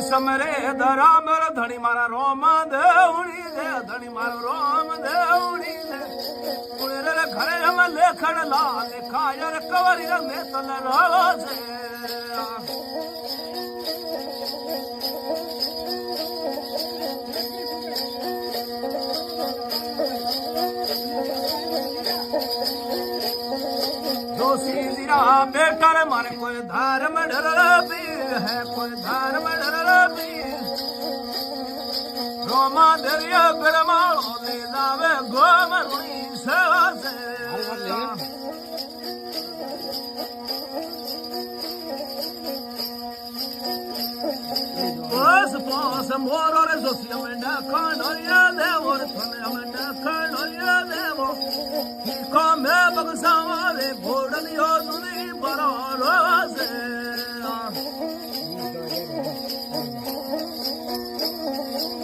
समरे दरा मेरा धनी मारा रोम देवणी दे धनी मारा रोम देवणी दे पुरे घरे हम लेखन ला लिखा यार कवरी में तल रहो से दोषी जीरा बेटा रे मारे कोई धर्म डर पीर है कोई धर्म डर पीर रोमा दरिया बिरमालो ले जावे गोमरुणी सेवा से पोस पोस मोरो रे जोसिया में डाकणोरिया देवो रे थने में डाकणोरिया देवो ही को में बगसावा रे घोड़नियो दुनी बरो रोसे